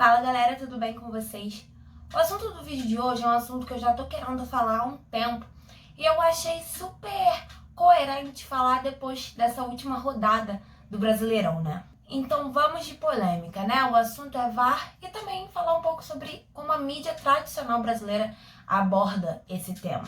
Fala galera, tudo bem com vocês? O assunto do vídeo de hoje é um assunto que eu já tô querendo falar há um tempo e eu achei super coerente falar depois dessa última rodada do Brasileirão, né? Então vamos de polêmica, né? O assunto é VAR e também falar um pouco sobre como a mídia tradicional brasileira aborda esse tema.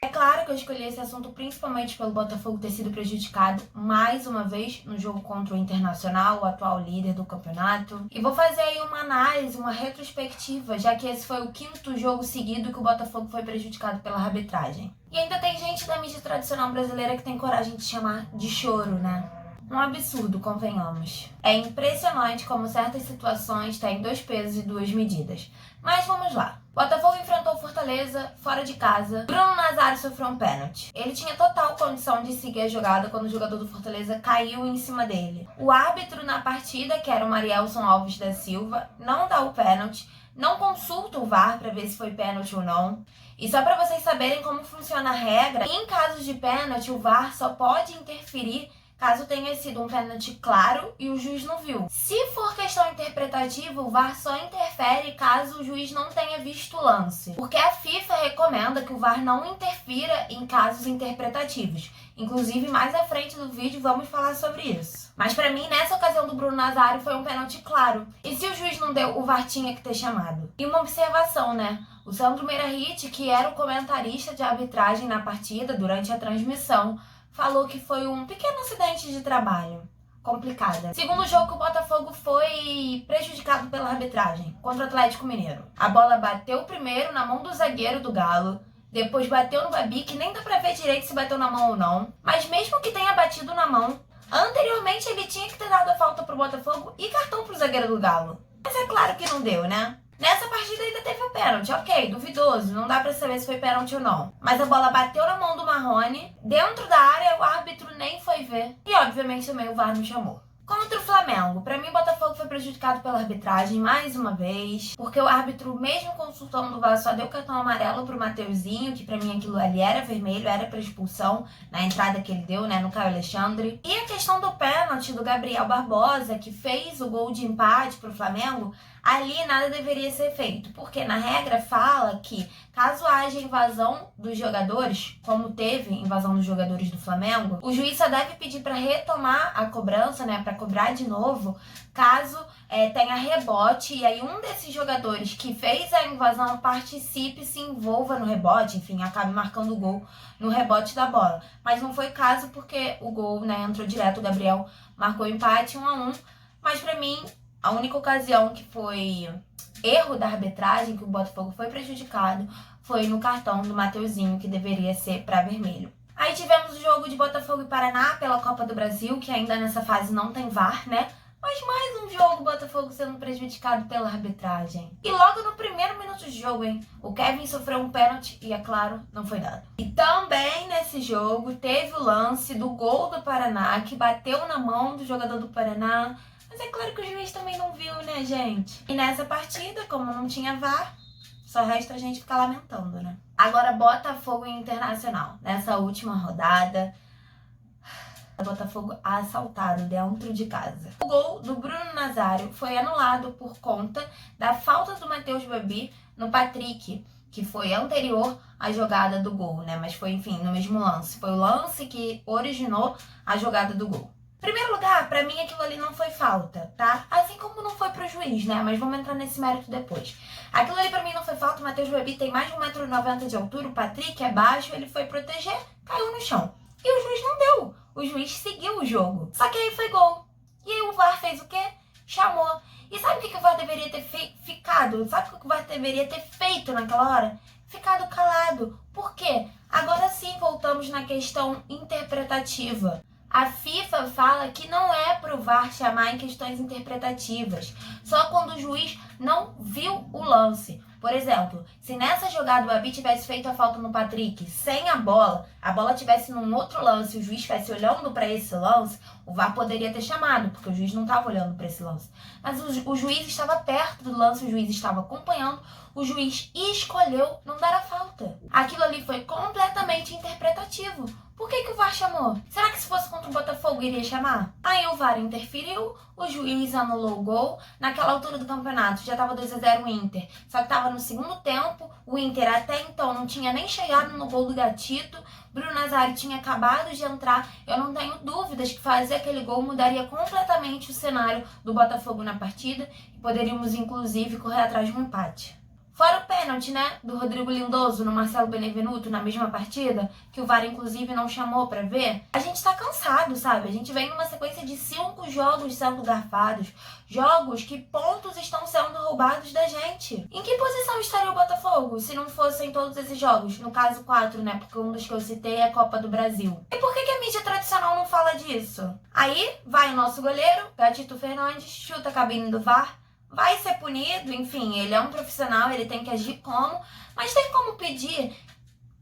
É claro que eu escolhi esse assunto principalmente pelo Botafogo ter sido prejudicado mais uma vez no jogo contra o Internacional, o atual líder do campeonato. E vou fazer aí uma análise, uma retrospectiva, já que esse foi o 5º jogo seguido que o Botafogo foi prejudicado pela arbitragem. E ainda tem gente da mídia tradicional brasileira que tem coragem de chamar de choro, né? Um absurdo, convenhamos. É impressionante como certas situações têm 2 pesos e 2 medidas. Mas vamos lá. Botafogo enfrentou o Fortaleza fora de casa. Bruno Nazário sofreu um pênalti. Ele tinha total condição de seguir a jogada quando o jogador do Fortaleza caiu em cima dele. O árbitro na partida, que era o Marielson Alves da Silva, não dá o pênalti, não consulta o VAR para ver se foi pênalti ou não. E só para vocês saberem como funciona a regra, em casos de pênalti, o VAR só pode interferir caso tenha sido um pênalti claro e o juiz não viu. Se for questão interpretativa, o VAR só interfere caso o juiz não tenha visto o lance. Porque a FIFA recomenda que o VAR não interfira em casos interpretativos. Inclusive, mais à frente do vídeo, vamos falar sobre isso. Mas pra mim, nessa ocasião do Bruno Nazário, foi um pênalti claro. E se o juiz não deu, o VAR tinha que ter chamado. E uma observação, né? O Sandro Meirahit, que era o comentarista de arbitragem na partida durante a transmissão, falou que foi um pequeno acidente de trabalho. Complicada. Segundo jogo, o Botafogo foi prejudicado pela arbitragem contra o Atlético Mineiro. A bola bateu primeiro na mão do zagueiro do Galo, depois bateu no Babi, que nem dá pra ver direito se bateu na mão ou não. Mas mesmo que tenha batido na mão, anteriormente ele tinha que ter dado a falta pro Botafogo e cartão pro zagueiro do Galo. Mas é claro que não deu, né? Nessa partida ainda teve o pênalti, ok, duvidoso, não dá pra saber se foi pênalti ou não. Mas a bola bateu na mão do Marrone, dentro da área o árbitro nem foi ver. E obviamente também o VAR não chamou. Contra o Flamengo, pra mim o Botafogo foi prejudicado pela arbitragem mais uma vez, porque o árbitro, mesmo consultando o VAR, só deu cartão amarelo pro Mateuzinho, que pra mim aquilo ali era vermelho, era pra expulsão, na entrada que ele deu, né, no Caio Alexandre. E a questão do pênalti do Gabriel Barbosa, que fez o gol de empate pro Flamengo, ali nada deveria ser feito, porque na regra fala que caso haja invasão dos jogadores, como teve invasão dos jogadores do Flamengo, o juiz só deve pedir para retomar a cobrança, né, para cobrar de novo, caso tenha rebote e aí um desses jogadores que fez a invasão participe, se envolva no rebote, enfim, acabe marcando o gol no rebote da bola. Mas não foi caso porque o gol, né, entrou direto, o Gabriel marcou empate 1-1, mas para mim a única ocasião que foi erro da arbitragem, que o Botafogo foi prejudicado, foi no cartão do Mateuzinho, que deveria ser para vermelho. Aí tivemos o jogo de Botafogo e Paraná pela Copa do Brasil, que ainda nessa fase não tem VAR, né? Mas mais um jogo, Botafogo sendo prejudicado pela arbitragem. E logo no primeiro minuto de jogo, hein? O Kevin sofreu um pênalti e, é claro, não foi dado. E também nesse jogo teve o lance do gol do Paraná, que bateu na mão do jogador do Paraná. Mas é claro que o juiz também não viu, né, gente? E nessa partida, como não tinha VAR, só resta a gente ficar lamentando, né? Agora, Botafogo e Internacional. Nessa última rodada, o Botafogo assaltado dentro de casa. O gol do Bruno Nazário foi anulado por conta da falta do Matheus Babi no Patrick, que foi anterior à jogada do gol, né? Mas foi, enfim, no mesmo lance. Foi o lance que originou a jogada do gol. Em primeiro lugar, pra mim aquilo ali não foi falta, tá? Assim como não foi pro juiz, né? Mas vamos entrar nesse mérito depois. Aquilo ali pra mim não foi falta, o Matheus Babi tem mais de 1,90 m de altura, o Patrick é baixo, ele foi proteger, caiu no chão. E o juiz não deu, o juiz seguiu o jogo. Só que aí foi gol. E aí o VAR fez o quê? Chamou. E sabe o que o VAR deveria ter ficado? Sabe o que o VAR deveria ter feito naquela hora? Ficado calado. Por quê? Agora sim voltamos na questão interpretativa. A FIFA fala que não é pro VAR chamar em questões interpretativas, só quando o juiz não viu o lance. Por exemplo, se nessa jogada o Babi tivesse feito a falta no Patrick sem a bola tivesse num outro lance e o juiz estivesse olhando para esse lance, o VAR poderia ter chamado, porque o juiz não estava olhando para esse lance. Mas o juiz estava perto do lance, o juiz estava acompanhando, o juiz escolheu não dar a falta. Aquilo ali foi completamente puramente interpretativo. Por que o VAR chamou? Será que se fosse contra o Botafogo iria chamar? Aí o VAR interferiu, o juiz anulou o gol. Naquela altura do campeonato já estava 2-0 o Inter, só que estava no segundo tempo. O Inter até então não tinha nem chegado no gol do Gatito. Bruno Nazário tinha acabado de entrar. Eu não tenho dúvidas que fazer aquele gol mudaria completamente o cenário do Botafogo na partida e poderíamos inclusive correr atrás de um empate. Fora o pênalti, né, do Rodrigo Lindoso no Marcelo Benevenuto na mesma partida, que o VAR inclusive não chamou pra ver, a gente tá cansado, sabe? A gente vem numa sequência de 5 jogos sendo garfados, jogos que pontos estão sendo roubados da gente. Em que posição estaria o Botafogo se não fossem todos esses jogos? No caso 4, né, porque um dos que eu citei é a Copa do Brasil. E por que a mídia tradicional não fala disso? Aí vai o nosso goleiro, Gatito Fernandes, chuta a cabine do VAR, vai ser punido, enfim, ele é um profissional, ele tem que agir como, mas tem como pedir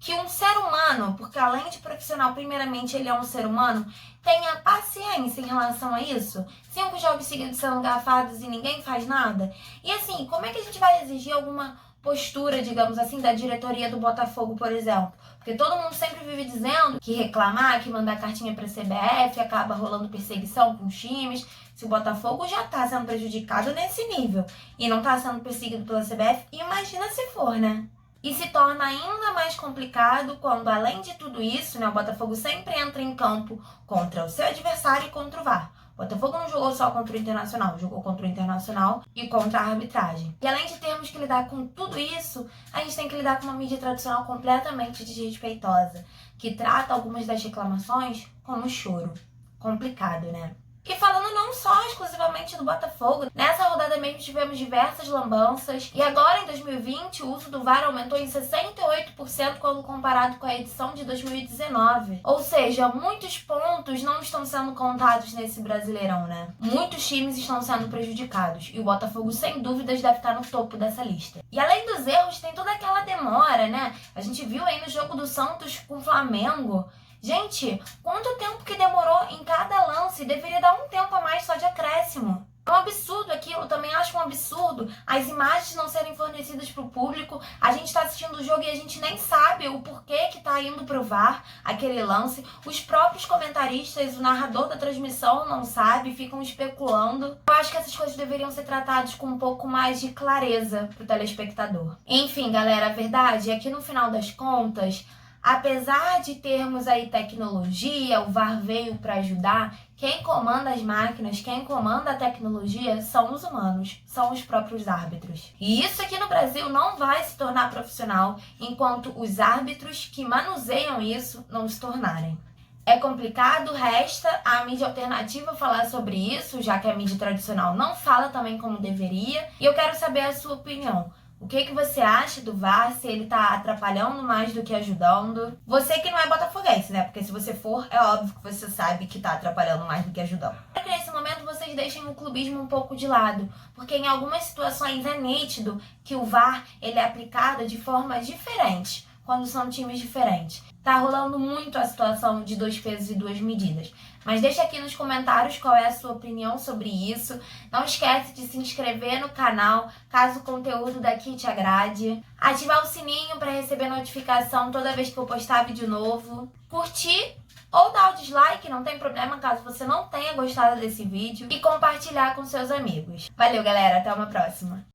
que um ser humano, porque além de profissional, primeiramente ele é um ser humano, tenha paciência em relação a isso? 5 jogos seguidos sendo garfados e ninguém faz nada? E assim, como é que a gente vai exigir alguma postura, digamos assim, da diretoria do Botafogo, por exemplo? Porque todo mundo sempre vive dizendo que reclamar, que mandar cartinha pra CBF, acaba rolando perseguição com os times. Se o Botafogo já tá sendo prejudicado nesse nível e não tá sendo perseguido pela CBF, imagina se for, né? E se torna ainda mais complicado quando, além de tudo isso, né, o Botafogo sempre entra em campo contra o seu adversário e contra o VAR. O Botafogo não jogou só contra o Internacional, jogou contra o Internacional e contra a arbitragem. E além de termos que lidar com tudo isso, a gente tem que lidar com uma mídia tradicional completamente desrespeitosa, que trata algumas das reclamações como choro. Complicado, né? E falando não só exclusivamente do Botafogo, nessa rodada mesmo tivemos diversas lambanças. E agora, em 2020, o uso do VAR aumentou em 68% quando comparado com a edição de 2019. Ou seja, muitos pontos não estão sendo contados nesse Brasileirão, né? Muitos times estão sendo prejudicados. E o Botafogo, sem dúvidas, deve estar no topo dessa lista. E além dos erros, tem toda aquela demora, né? A gente viu aí no jogo do Santos com o Flamengo. Gente, quanto tempo que demorou em cada lance? Deveria dar um tempo a mais só de acréscimo. É um absurdo aquilo, também acho um absurdo as imagens não serem fornecidas para o público. A gente está assistindo o jogo e a gente nem sabe o porquê que está indo pro VAR aquele lance. Os próprios comentaristas, o narrador da transmissão não sabe, ficam especulando. Eu acho que essas coisas deveriam ser tratadas com um pouco mais de clareza pro telespectador. Enfim, galera, a verdade é que no final das contas, apesar de termos aí tecnologia, o VAR veio para ajudar, quem comanda as máquinas, quem comanda a tecnologia são os humanos, são os próprios árbitros. E isso aqui no Brasil não vai se tornar profissional enquanto os árbitros que manuseiam isso não se tornarem. É complicado, resta a mídia alternativa falar sobre isso, já que a mídia tradicional não fala também como deveria. E eu quero saber a sua opinião. O que você acha do VAR, se ele tá atrapalhando mais do que ajudando? Você que não é botafoguense, né? Porque se você for, é óbvio que você sabe que tá atrapalhando mais do que ajudando. Espero que nesse momento vocês deixem o clubismo um pouco de lado, porque em algumas situações é nítido que o VAR ele é aplicado de forma diferente quando são times diferentes. Tá rolando muito a situação de 2 pesos e 2 medidas. Mas deixa aqui nos comentários qual é a sua opinião sobre isso. Não esquece de se inscrever no canal, caso o conteúdo daqui te agrade. Ativar o sininho para receber notificação toda vez que eu postar vídeo novo. Curtir ou dar o dislike, não tem problema caso você não tenha gostado desse vídeo. E compartilhar com seus amigos. Valeu, galera. Até uma próxima.